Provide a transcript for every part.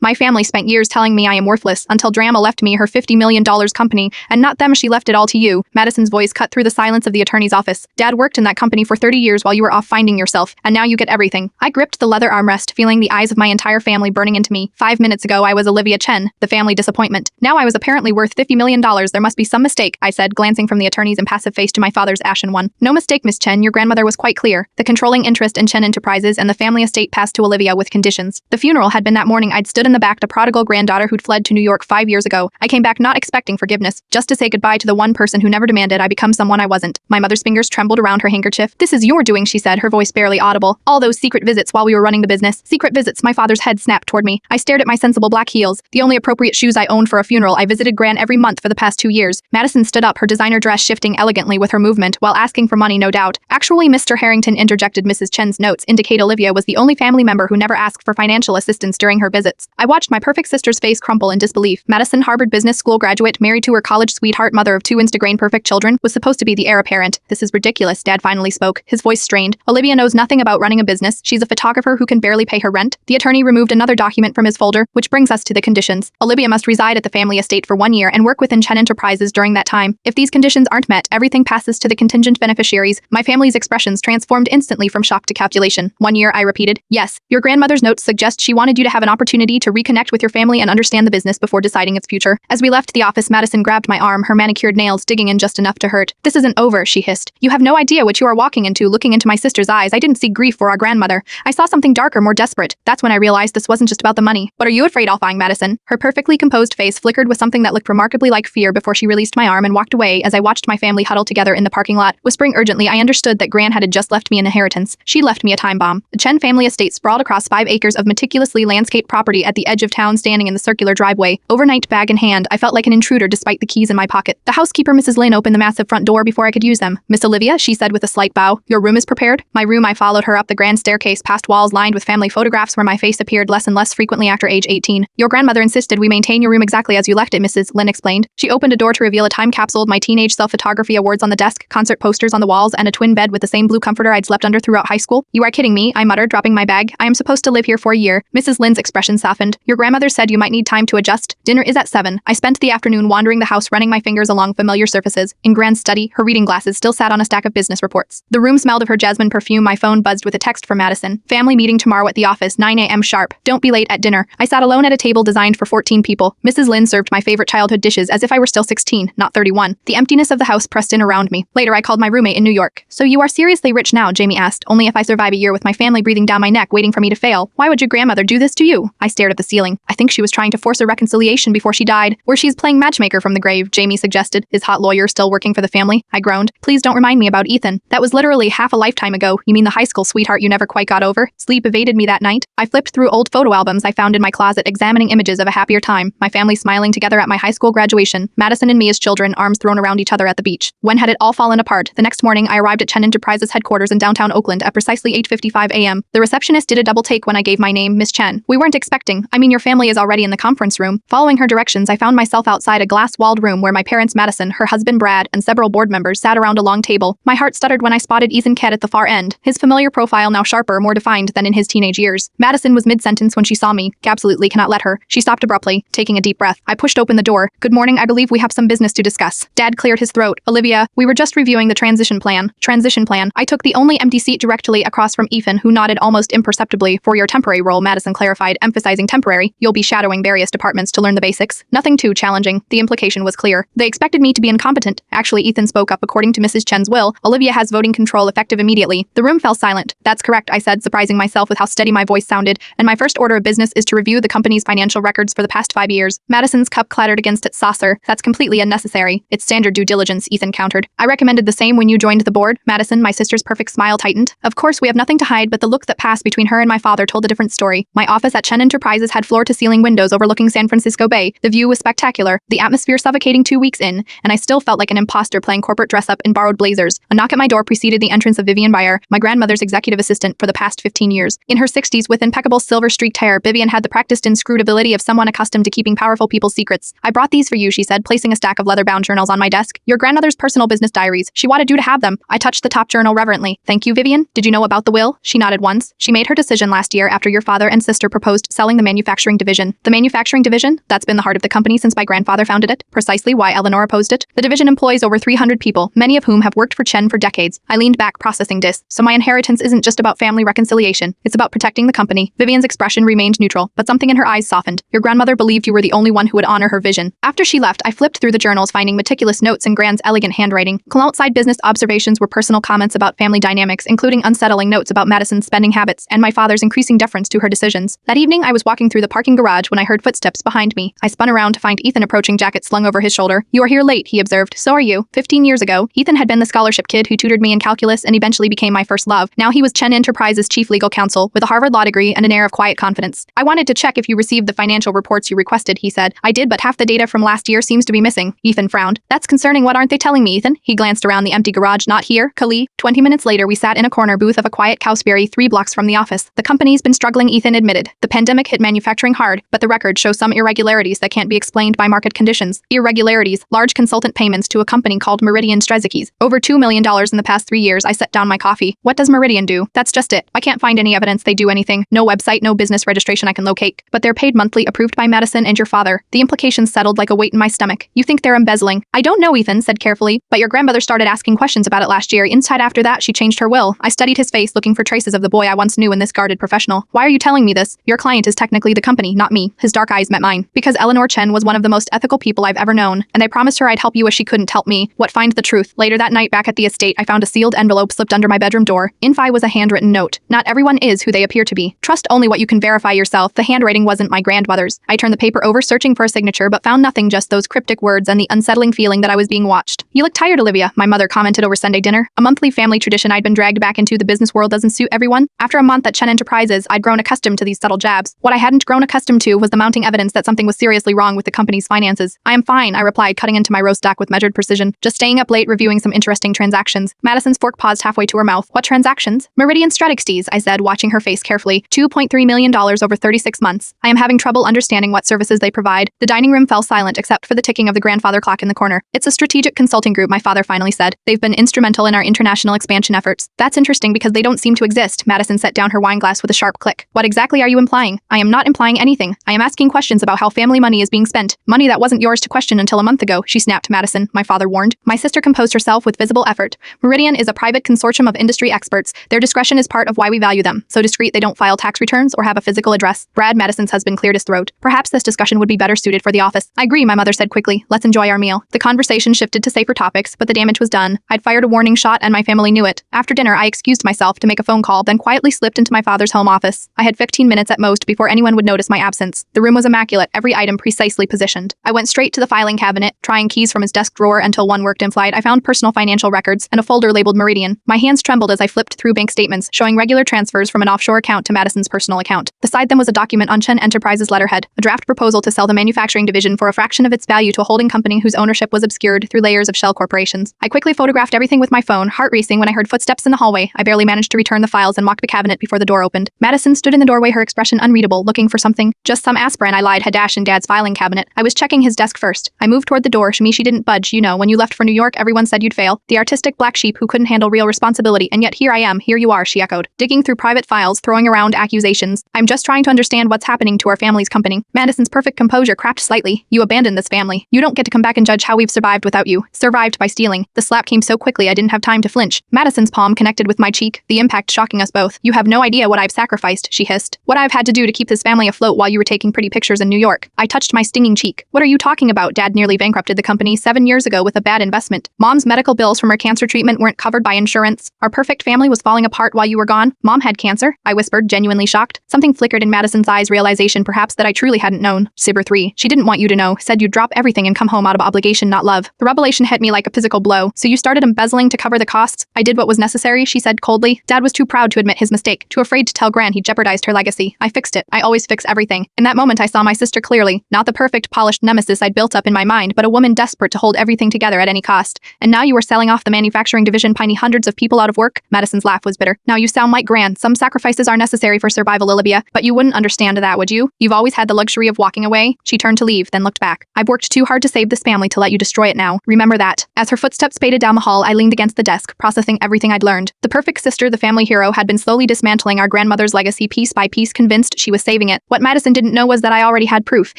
My family spent years telling me I am worthless until Drama left me her $50 million company, and not them, she left it all to you. Madison's voice cut through the silence of the attorney's office. Dad worked in that company for 30 years while you were off finding yourself, and now you get everything. I gripped the leather armrest, feeling the eyes of my entire family burning into me. 5 minutes ago, I was Olivia Chen, the family disappointment. Now I was apparently worth $50 million. There must be some mistake, I said, glancing from the attorney's impassive face to my father's ashen one. No mistake, Miss Chen. Your grandmother was quite clear. The controlling interest in Chen Enterprises and the family estate passed to Olivia with conditions. The funeral had been that morning. I'd stood in the back, the prodigal granddaughter who'd fled to New York 5 years ago. I came back not expecting forgiveness, just to say goodbye to the one person who never demanded I become someone I wasn't. My mother's fingers trembled around her handkerchief. This is your doing, she said, her voice barely audible. All those secret visits while we were running the business. Secret visits. My father's head snapped toward me. I stared at my sensible black heels, the only appropriate shoes I owned for a funeral. I visited Gran every month for the past 2 years. Madison stood up, her designer dress shifting elegantly with her movement, while asking for money, no doubt. Actually, Mr. Harrington, interjected Mrs. Chen's notes indicate Olivia was the only family member who never asked for financial assistance during her visits. I watched my perfect sister's face crumple in disbelief. Madison, Harvard Business School graduate, married to her college sweetheart, mother of 2 Instagram perfect children, was supposed to be the heir apparent. This is ridiculous, Dad finally spoke, his voice strained. Olivia knows nothing about running a business. She's a photographer who can barely pay her rent. The attorney removed another document from his folder, which brings us to the conditions. Olivia must reside at the family estate for 1 year and work within Chen Enterprises during that time. If these conditions aren't met, everything passes to the contingent beneficiaries. My family's expressions transformed instantly from shock to calculation. 1 year, I repeated. Yes, your grandmother's notes suggest she wanted you to have an opportunity to reconnect with your family and understand the business before deciding its future. As we left the office, Madison grabbed my arm, her manicured nails digging in just enough to hurt. This isn't over, she hissed. You have no idea what you are walking into. Looking into my sister's eyes, I didn't see grief for our grandmother. I saw something darker, more desperate. That's when I realized this wasn't just about the money. What are you afraid of, Madison? Her perfectly composed face flickered with something that looked remarkably like fear before she released my arm and walked away. As I watched my family huddle together in the parking lot, whispering urgently, I understood that Gran had just left me an inheritance. She left me a time bomb. The Chen family estate sprawled across 5 acres of meticulously landscaped property at the edge of town, standing in the circular driveway. Overnight bag in hand, I felt like an intruder despite the keys in my pocket. The housekeeper, Mrs. Lin, opened the massive front door before I could use them. Miss Olivia, she said with a slight bow, your room is prepared? My room. I followed her up the grand staircase past walls lined with family photographs where my face appeared less and less frequently after age 18. Your grandmother insisted we maintain your room exactly as you left it, Mrs. Lin explained. She opened a door to reveal a time capsule, my teenage self-photography awards on the desk, concert posters on the walls, and a twin bed with the same blue comforter I'd slept under throughout high school. You are kidding me, I muttered, dropping my bag. I am supposed to live here for a year. Mrs. Lin's expression softened. Your grandmother said you might need time to adjust. Dinner is at 7. I spent the afternoon wandering the house, running my fingers along familiar surfaces. In Gran's study, her reading glasses still sat on a stack of business reports. The room smelled of her jasmine perfume. My phone buzzed with a text from Madison. Family meeting tomorrow at the office, 9 a.m. sharp. Don't be late at dinner. I sat alone at a table designed for 14 people. Mrs. Lin served my favorite childhood dishes as if I were still 16, not 31. The emptiness of the house pressed in around me. Later, I called my roommate in New York. So you are seriously rich now, Jamie asked. Only if I survive a year with my family breathing down my neck, waiting for me to fail. Why would your grandmother do this to you? I stared at the ceiling. I think she was trying to force a reconciliation before she died. Or she's playing matchmaker from the grave, Jamie suggested. Is hot lawyer still working for the family? I groaned. Please don't remind me about Ethan. That was literally half a lifetime ago. You mean the high school sweetheart you never quite got over? Sleep evaded me that night. I flipped through old photo albums I found in my closet, examining images of a happier time. My family smiling together at my high school graduation. Madison and me as children, arms thrown around each other at the beach. When had it all fallen apart? The next morning, I arrived at Chen Enterprises headquarters in downtown Oakland at precisely 8:55 a.m. The receptionist did a double take when I gave my name, Miss Chen. We weren't expecting. I mean, your family is already in the conference room. Following her directions, I found myself outside a glass-walled room where my parents, Madison, her husband Brad, and several board members sat around a long table. My heart stuttered when I spotted Ethan Kett at the far end, his familiar profile now sharper, more defined than in his teenage years. Madison was mid-sentence when she saw me. Absolutely cannot let her. She stopped abruptly, taking a deep breath. I pushed open the door. Good morning, I believe we have some business to discuss. Dad cleared his throat. Olivia, we were just reviewing the transition plan. Transition plan. I took the only empty seat directly across from Ethan, who nodded almost imperceptibly. For your temporary role, Madison clarified, emphasizing temporary. You'll be shadowing various departments to learn the basics. Nothing too challenging. The implication was clear. They expected me to be incompetent. Actually, Ethan spoke up. According to Mrs. Chen's will, Olivia has voting control effective immediately. The room fell silent. That's correct, I said, surprising myself with how steady my voice sounded, and my first order of business is to review the company's financial records for the past 5 years. Madison's cup clattered against its saucer. That's completely unnecessary. It's standard due diligence, Ethan countered. I recommended the same when you joined the board. Madison, my sister's perfect smile tightened. Of course, we have nothing to hide, but the look that passed between her and my father told a different story. My office at Chen Enterprises had floor-to-ceiling windows overlooking San Francisco Bay. The view was spectacular, the atmosphere suffocating 2 weeks in, and I still felt like an imposter playing corporate dress-up in borrowed blazers. A knock at my door preceded the entrance of Vivian Bayer, my grandmother's executive assistant for the past 15 years. In her 60s, with impeccable silver-streaked hair, Vivian had the practiced inscrutability of someone accustomed to keeping powerful people's secrets. I brought these for you, she said, placing a stack of leather-bound journals on my desk. Your grandmother's personal business diaries. She wanted you to have them. I touched the top journal reverently. Thank you, Vivian. Did you know about the will? She nodded once. She made her decision last year after your father and sister proposed selling the manufacturing division. The manufacturing division? That's been the heart of the company since my grandfather founded it. Precisely why Eleanor opposed it. The division employs over 300 people, many of whom have worked for Chen for decades. I leaned back, processing this. So my inheritance isn't just about family reconciliation. It's about protecting the company. Vivian's expression remained neutral, but something in her eyes softened. Your grandmother believed you were the only one who would honor her vision. After she left, I flipped through the journals, finding meticulous notes in Grand's elegant handwriting. Outside business observations were personal comments about family dynamics, including unsettling notes about Madison's spending habits and my father's increasing deference to her decisions. That evening, I was walking through the parking garage when I heard footsteps behind me. I spun around to find Ethan approaching, jacket slung over his shoulder. You are here late, he observed. So are you. 15 years ago, Ethan had been the scholarship kid who tutored me in calculus and eventually became my first love. Now he was Chen Enterprises' chief legal counsel, with a Harvard law degree and an air of quiet confidence. I wanted to check if you received the financial reports you requested, he said. I did, but half the data from last year seems to be missing. Ethan frowned. That's concerning. What aren't they telling me, Ethan? He glanced around the empty garage. Not here, Kali. 20 minutes later, we sat in a corner booth of a quiet Cowsbury 3 blocks from the office. The company's been struggling, Ethan admitted. The pandemic hit manufacturing hard, but the records show some irregularities that can't be explained by market conditions. Irregularities, large consultant payments to a company called Meridian Strzelecki. Over $2 million in the past 3 years. I set down my coffee. What does Meridian do? That's just it. I can't find any evidence they do anything. No website, no business registration I can locate. But they're paid monthly, approved by Madison and your father. The implications settled like a weight in my stomach. You think they're embezzling? I don't know, Ethan said carefully, but your grandmother started asking questions about it last year. Inside after that, she changed her will. I studied his face, looking for traces of the boy I once knew in this guarded professional. Why are you telling me this? Your client is technically the company, not me. His dark eyes met mine. Because Eleanor Chen was one of the most ethical people I've ever known, and I promised her I'd help you as she couldn't help me. What? Find the truth. Later that night, back at the estate, I found a sealed envelope slipped under my bedroom door. Inside was a handwritten note. Not everyone is who they appear to be. Trust only what you can verify yourself. The handwriting wasn't my grandmother's. I turned the paper over, searching for a signature, but found nothing, just those cryptic words and the unsettling feeling that I was being watched. You look tired, Olivia, my mother commented over Sunday dinner. A monthly family tradition I'd been dragged back into. The business world doesn't suit everyone. After a month at Chen Enterprises, I'd grown accustomed to these subtle jabs. What I hadn't grown accustomed to was the mounting evidence that something was seriously wrong with the company's finances. I am fine, I replied, cutting into my roast duck with measured precision. Just staying up late reviewing some interesting transactions. Madison's fork paused halfway to her mouth. What transactions? Meridian Strzelecki, I said, watching her face carefully. $2.3 million over 36 months. I am having trouble understanding what services they provide. The dining room fell silent except for the ticking of the grandfather clock in the corner. It's a strategic consulting group, my father finally said. They've been instrumental in our international expansion efforts. That's interesting because they don't seem to exist. Madison set down her wine glass with a sharp click. What exactly are you implying? I am not implying anything. I am asking questions about how family money is being spent. Money that wasn't yours to question until a month ago, she snapped. Madison, my father warned. My sister composed herself with visible effort. Meridian is a private consortium of industry experts. Their discretion is part of why we value them. So discreet they don't file tax returns or have a physical address. Brad, Madison's husband, cleared his throat. Perhaps this discussion would be better suited for the office. I agree, my mother said quickly. Let's enjoy our meal. The conversation shifted to safer topics, but the damage was done. I'd fired a warning shot and my family knew it. After dinner, I excused myself to make a phone call, then quietly slipped into my father's home office. I had 15 minutes at most before anyone would notice my absence. The room was immaculate, every item precisely positioned. I went straight to the filing cabinet, trying keys from his desk drawer until one worked in flight. I found personal financial records and a folder labeled Meridian. My hands trembled as I flipped through bank statements, showing regular transfers from an offshore account to Madison's personal account. Beside them was a document on Chen Enterprises letterhead, a draft proposal to sell the manufacturing division for a fraction of its value to a holding company whose ownership was obscured through layers of shell corporations. I quickly photographed everything with my phone, heart racing when I heard footsteps in the hallway. I barely managed to return the files and locked the cabinet before the door opened. Madison stood in the doorway, her expression unreadable, looking for something. Just some aspirin, I lied, had dashed in Dad's filing cabinet. I was checking his desk first. I moved toward the door. She didn't budge. You know, when you left for New York, everyone said you'd fail. The artistic black sheep who couldn't handle real responsibility, and yet here I am. Here you are, she echoed, digging through private files, throwing around accusations. I'm just trying to understand what's happening to our family's company. Madison's perfect composure cracked slightly. You abandoned this family. You don't get to come back and judge how we've survived without you. Survived by stealing. The slap came so quickly I didn't have time to flinch. Madison's palm connected with my cheek, the impact shocking us both. You have no idea what I've sacrificed, she hissed. What I've had to do to keep this family afloat while you were taking pretty pictures in New York. I touched my stinging cheek. What are you talking about? Dad nearly bankrupted the company 7 years ago with a bad investment. Mom's medical bills from her cancer treatment weren't covered by insurance. Our perfect family was falling apart while you were gone. Mom had cancer, I whispered, genuinely shocked. Something flickered in Madison's eyes, realization perhaps that I truly hadn't known. Sibber 3. She didn't want you to know, said you'd drop everything and come home out of obligation, not love. The revelation hit me like a physical blow. So you started embezzling to cover the costs? I did what was necessary, she said coldly. Dad was too proud to admit his mistake, too afraid to tell Gran he jeopardized her legacy. I fixed it. I always fix everything. In that moment I saw my sister clearly, not the perfect, polished nemesis I'd built up in my mind, but a woman desperate to hold everything together at any cost. And now you were selling off the manufacturing division, pinning hundreds of people out of work? Madison's laugh was bitter. Now you sound like Gran. Some sacrifices are necessary for survival, Olivia, but you wouldn't understand that, would you? You've always had the luxury of walking away. She turned to leave, then looked back. I've worked too hard to save this family to let you destroy it now. Remember that. As her footsteps faded down the hall, I leaned against the desk, processing everything I'd learned. The perfect sister, the family hero, had been slowly dismantling our grandmother's legacy piece by piece, convinced she was saving saving it. What Madison didn't know was that I already had proof,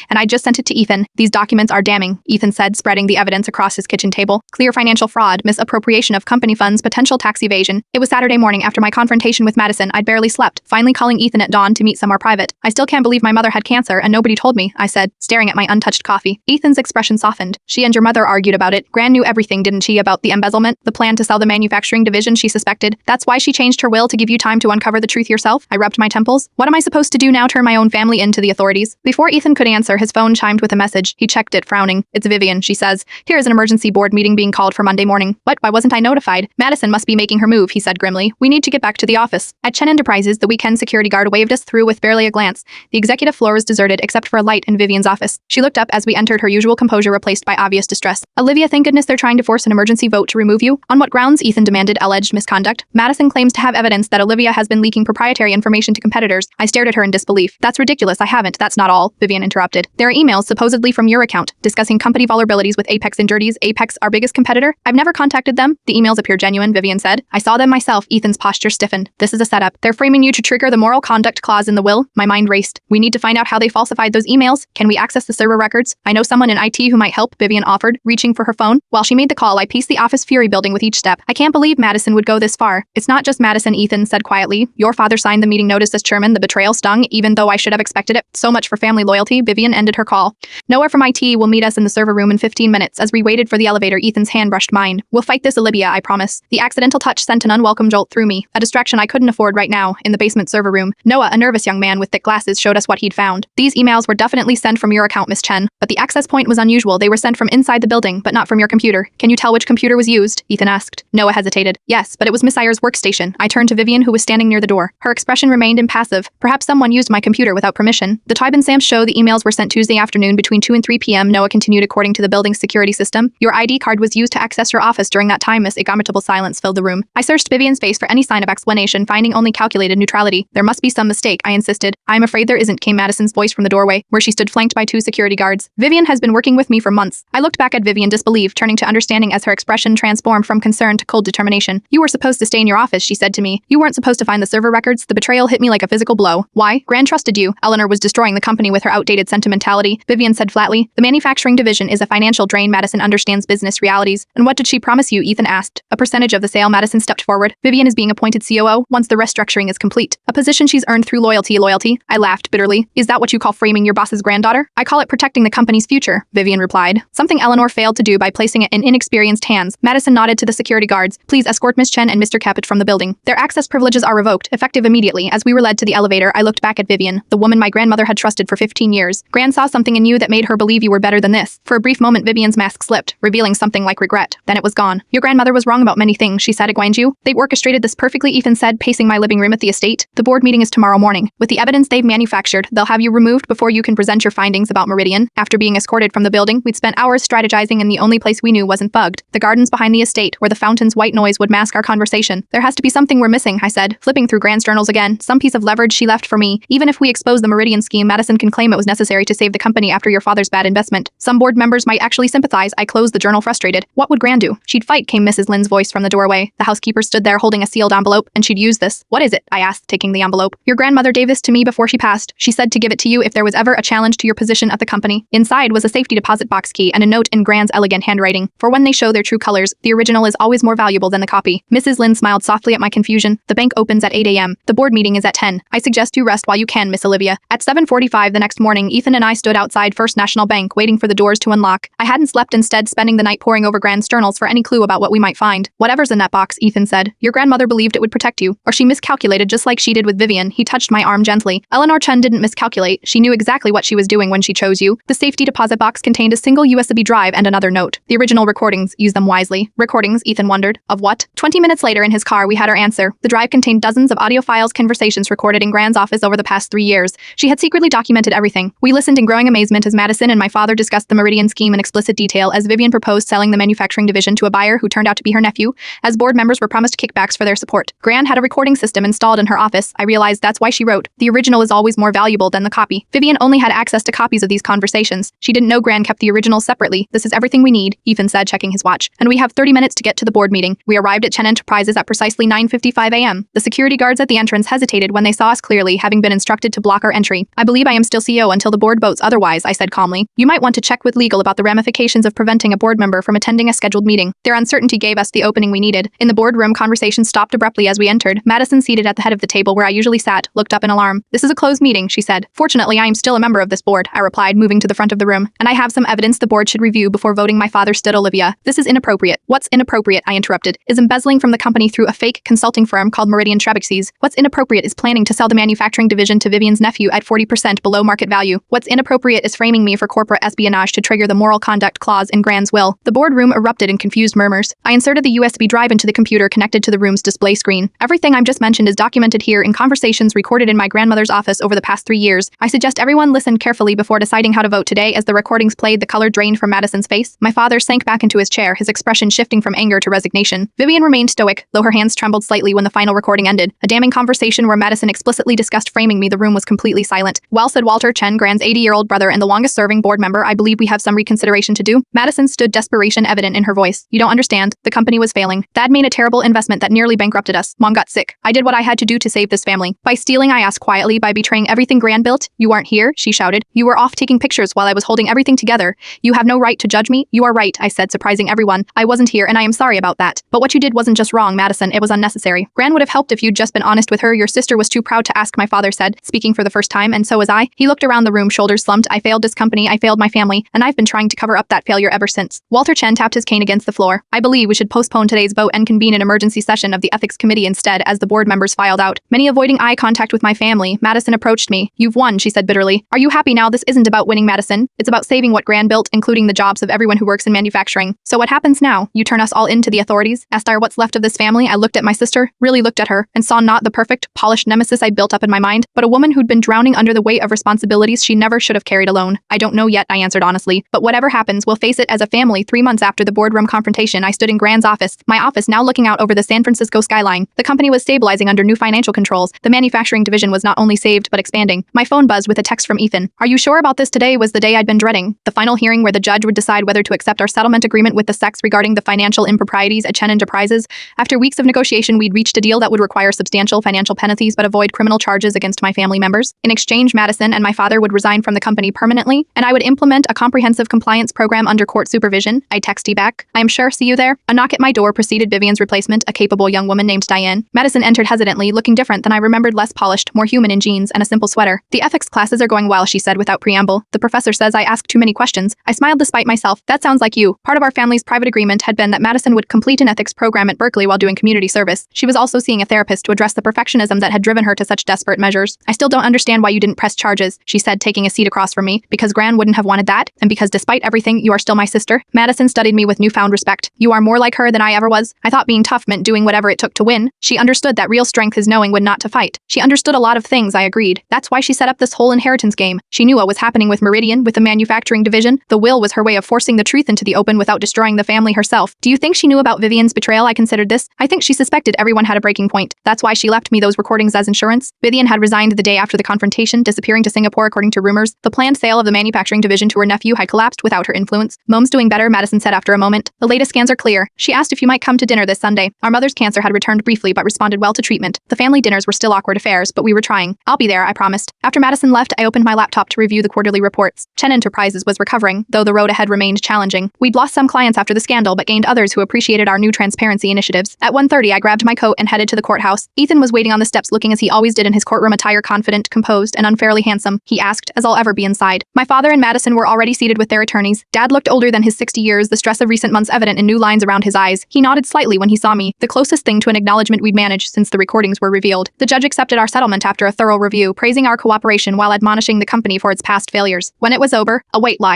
and I just sent it to Ethan. These documents are damning, Ethan said, spreading the evidence across his kitchen table. Clear financial fraud, misappropriation of company funds, potential tax evasion. It was Saturday morning after my confrontation with Madison. I'd barely slept, finally calling Ethan at dawn to meet somewhere private. I still can't believe my mother had cancer and nobody told me, I said, staring at my untouched coffee. Ethan's expression softened. She and your mother argued about it. Gran knew everything, didn't she, about the embezzlement, the plan to sell the manufacturing division she suspected. That's why she changed her will to give you time to uncover the truth yourself? I rubbed my temples. What am I supposed to do now, turn my own family into the authorities? Before Ethan could answer, his phone chimed with a message. He checked it, frowning. It's Vivian, she says. Here is an emergency board meeting being called for Monday morning. What? Why wasn't I notified? Madison must be making her move, he said grimly. We need to get back to the office. At Chen Enterprises, the weekend security guard waved us through with barely a glance. The executive floor was deserted except for a light in Vivian's office. She looked up as we entered, her usual composure replaced by obvious distress. Olivia, thank goodness they're trying to force an emergency vote to remove you. On what grounds? Ethan demanded. Alleged misconduct. Madison claims to have evidence that Olivia has been leaking proprietary information to competitors. I stared at her in disbelief. That's ridiculous. I haven't. That's not all, Vivian interrupted. There are emails supposedly from your account discussing company vulnerabilities with Apex and Dirties. Apex, our biggest competitor? I've never contacted them. The emails appear genuine, Vivian said. I saw them myself. Ethan's posture stiffened. This is a setup. They're framing you to trigger the moral conduct clause in the will. My mind raced. We need to find out how they falsified those emails. Can we access the server records? I know someone in IT who might help, Vivian offered, reaching for her phone. While she made the call, I paced the office, fury building with each step. I can't believe Madison would go this far. It's not just Madison, Ethan said quietly. Your father signed the meeting notice as chairman. The betrayal stung, even though I should have expected it. So much for family loyalty. Vivian ended her call. Noah from IT will meet us in the server room in 15 minutes. As we waited for the elevator, Ethan's hand brushed mine. We'll fight this, Olivia, I promise. The accidental touch sent an unwelcome jolt through me, a distraction I couldn't afford right now. In the basement server room, Noah, a nervous young man with thick glasses, showed us what he'd found. These emails were definitely sent from your account, Miss Chen, but the access point was unusual. They were sent from inside the building, but not from your computer. Can you tell which computer was used? Ethan asked. Noah hesitated. Yes, but it was Miss Ayer's workstation. I turned to Vivian, who was standing near the door. Her expression remained impassive. Perhaps someone used my computer without permission. The Tybe and Sam show the emails were sent Tuesday afternoon between 2 and 3 p.m. Noah continued. According to the building's security system, your ID card was used to access your office during that time. Miss Indomitable silence filled the room. I searched Vivian's face for any sign of explanation, finding only calculated neutrality. There must be some mistake, I insisted. I'm afraid there isn't, came Madison's voice from the doorway, where she stood flanked by 2 security guards. Vivian has been working with me for months. I looked back at Vivian, disbelief turning to understanding as her expression transformed from concern to cold determination. You were supposed to stay in your office, she said to me. You weren't supposed to find the server records. The betrayal hit me like a physical blow. Why? Gran trusted you. Eleanor was destroying the company with her outdated sentimentality, Vivian said flatly. The manufacturing division is a financial drain. Madison understands business realities. And what did she promise you? Ethan asked. A percentage of the sale. Madison stepped forward. Vivian is being appointed COO once the restructuring is complete. A position she's earned through loyalty. Loyalty? I laughed bitterly. Is that what you call framing your boss's granddaughter? I call it protecting the company's future, Vivian replied. Something Eleanor failed to do by placing it in inexperienced hands. Madison nodded to the security guards. Please escort Miss Chen and Mr. Caput from the building. Their access privileges are revoked, effective immediately. As we were led to the elevator, I looked back at Vivian, the woman my grandmother had trusted for 15 years. Gran saw something in you that made her believe you were better than this. For a brief moment, Vivian's mask slipped, revealing something like regret. Then it was gone. Your grandmother was wrong about many things, she said. Guanju. They've orchestrated this perfectly, Ethan said, pacing my living room at the estate. The board meeting is tomorrow morning. With the evidence they've manufactured, they'll have you removed before you can present your findings about Meridian. After being escorted from the building, we'd spent hours strategizing, and the only place we knew wasn't bugged. The gardens behind the estate, where the fountain's white noise would mask our conversation. There has to be something we're missing, I said, flipping through Gran's journals again. Some piece of leverage she left for me. Even if we expose the Meridian scheme, Madison can claim it was necessary to save the company after your father's bad investment. Some board members might actually sympathize. I closed the journal, frustrated. What would Gran do? She'd fight, came Mrs. Lynn's voice from the doorway. The housekeeper stood there holding a sealed envelope, and she'd use this. What is it? I asked, taking the envelope. Your grandmother gave this to me before she passed. She said to give it to you if there was ever a challenge to your position at the company. Inside was a safety deposit box key and a note in Gran's elegant handwriting. For when they show their true colors, the original is always more valuable than the copy. Mrs. Lynn smiled softly at my confusion. The bank opens at 8 a.m. The board meeting is at 10. I suggest you rest while you can, Miss Olivia. At 7:45 the next morning, Ethan and I stood outside First National Bank waiting for the doors to unlock. I hadn't slept, instead spending the night poring over Gran's journals for any clue about what we might find. Whatever's in that box, Ethan said. Your grandmother believed it would protect you, or she miscalculated just like she did with Vivian. He touched my arm gently. Eleanor Chen didn't miscalculate. She knew exactly what she was doing when she chose you. The safety deposit box contained a single USB drive and another note. The original recordings, use them wisely. Recordings, Ethan wondered. Of what? 20 minutes later in his car, we had our answer. The drive contained dozens of audio files, conversations recorded in Gran's office over the past 3 years. She had secretly documented everything. We listened in growing amazement as Madison and my father discussed the Meridian scheme in explicit detail, as Vivian proposed selling the manufacturing division to a buyer who turned out to be her nephew, as board members were promised kickbacks for their support. Gran had a recording system installed in her office. I realized that's why she wrote, the original is always more valuable than the copy. Vivian only had access to copies of these conversations. She didn't know Gran kept the originals separately. This is everything we need, Ethan said, checking his watch. And we have 30 minutes to get to the board meeting. We arrived at Chen Enterprises at precisely 9:55 a.m. The security guards at the entrance hesitated when they saw us clearly, having been instructed instructed to block our entry. I believe I am still CEO until the board votes otherwise, I said calmly. You might want to check with legal about the ramifications of preventing a board member from attending a scheduled meeting. Their uncertainty gave us the opening we needed. In the boardroom, conversation stopped abruptly as we entered. Madison, seated at the head of the table where I usually sat, looked up in alarm. This is a closed meeting, she said. Fortunately, I am still a member of this board, I replied, moving to the front of the room. And I have some evidence the board should review before voting. My father stood. Olivia, this is inappropriate. What's inappropriate, I interrupted, is embezzling from the company through a fake consulting firm called Meridian Trebuches. What's inappropriate is planning to sell the manufacturing division to Vivian's nephew at 40% below market value. What's inappropriate is framing me for corporate espionage to trigger the moral conduct clause in Grand's will. The boardroom erupted in confused murmurs. I inserted the USB drive into the computer connected to the room's display screen. Everything I've just mentioned is documented here in conversations recorded in my grandmother's office over the past 3 years. I suggest everyone listen carefully before deciding how to vote today. As the recordings played, the color drained from Madison's face. My father sank back into his chair, his expression shifting from anger to resignation. Vivian remained stoic, though her hands trembled slightly when the final recording ended. A damning conversation where Madison explicitly discussed framing me. The room was completely silent. Well, said Walter Chen, Grand's 80-year-old brother and the longest-serving board member, I believe we have some reconsideration to do. Madison stood, desperation evident in her voice. You don't understand. The company was failing. Dad made a terrible investment that nearly bankrupted us. Mom got sick. I did what I had to do to save this family. By stealing, I asked quietly, by betraying everything Grand built. You weren't here, she shouted. You were off taking pictures while I was holding everything together. You have no right to judge me. You are right, I said, surprising everyone. I wasn't here and I am sorry about that. But what you did wasn't just wrong, Madison, it was unnecessary. Gran would have helped if you'd just been honest with her. Your sister was too proud to ask, my father said, speaking for the first time, and so was I. He looked around the room, shoulders slumped. I failed this company, I failed my family, and I've been trying to cover up that failure ever since. Walter Chen tapped his cane against the floor. I believe we should postpone today's vote and convene an emergency session of the ethics committee instead. As the board members filed out, many avoiding eye contact with my family, Madison approached me. You've won, she said bitterly. Are you happy now? This isn't about winning, Madison. It's about saving what Gran built, including the jobs of everyone who works in manufacturing. So what happens now? You turn us all into the authorities? Asked I what's left of this family. I looked at my sister, really looked at her, and saw not the perfect, polished nemesis I built up in my mind, but a woman who'd been drowning under the weight of responsibilities she never should have carried alone. I don't know yet, I answered honestly, but whatever happens, we'll face it as a family. 3 months after the boardroom confrontation, I stood in Gran's office, my office now looking out over the San Francisco skyline. The company was stabilizing under new financial controls. The manufacturing division was not only saved, but expanding. My phone buzzed with a text from Ethan. Are you sure about this? Today was the day I'd been dreading. The final hearing where the judge would decide whether to accept our settlement agreement with the sex regarding the financial improprieties at Chen Enterprises. After weeks of negotiation, we'd reached a deal that would require substantial financial penalties but avoid criminal charges against my family members. In exchange, Madison and my father would resign from the company permanently, and I would implement a comprehensive compliance program under court supervision. I texted back, I am sure, see you there. A knock at my door preceded Vivian's replacement, a capable young woman named Diane. Madison entered hesitantly, looking different than I remembered, less polished, more human in jeans and a simple sweater. The ethics classes are going well, she said without preamble. The professor says I ask too many questions. I smiled despite myself. That sounds like you. Part of our family's private agreement had been that Madison would complete an ethics program at Berkeley while doing community service. She was also seeing a therapist to address the perfectionism that had driven her to such desperate measures. I still don't understand why you didn't press charges, she said, taking a seat across from me. Because Gran wouldn't have wanted that, and because despite everything, you are still my sister. Madison studied me with newfound respect. You are more like her than I ever was. I thought being tough meant doing whatever it took to win. She understood that real strength is knowing when not to fight. She understood a lot of things, I agreed. That's why she set up this whole inheritance game. She knew what was happening with Meridian, with the manufacturing division. The will was her way of forcing the truth into the open without destroying the family herself. Do you think she knew about Vivian's betrayal? I considered this. I think she suspected everyone had a breaking point. That's why she left me those recordings as insurance. Vivian had resigned the day after the confrontation, disappearing to Singapore according to rumors. The planned sale of the manufacturing division to her nephew had collapsed without her influence. Mom's doing better, Madison said after a moment. The latest scans are clear. She asked if you might come to dinner this Sunday. Our mother's cancer had returned briefly but responded well to treatment. The family dinners were still awkward affairs, but we were trying. I'll be there, I promised. After Madison left, I opened my laptop to review the quarterly reports. Chen Enterprises was recovering, though the road ahead remained challenging. We'd lost some clients after the scandal but gained others who appreciated our new transparency initiatives. At 1:30, I grabbed my coat and headed to the courthouse. Ethan was waiting on the steps looking as he always did in his courtroom attire, confident, composed, and unfairly handsome. He asked, as I'll ever be inside. My father and Madison were already seated with their attorneys. Dad looked older than his 60 years, the stress of recent months evident in new lines around his eyes. He nodded slightly when he saw me, the closest thing to an acknowledgement we'd managed since the recordings were revealed. The judge accepted our settlement after a thorough review, praising our cooperation while admonishing the company for its past failures. When it was over, a white lie.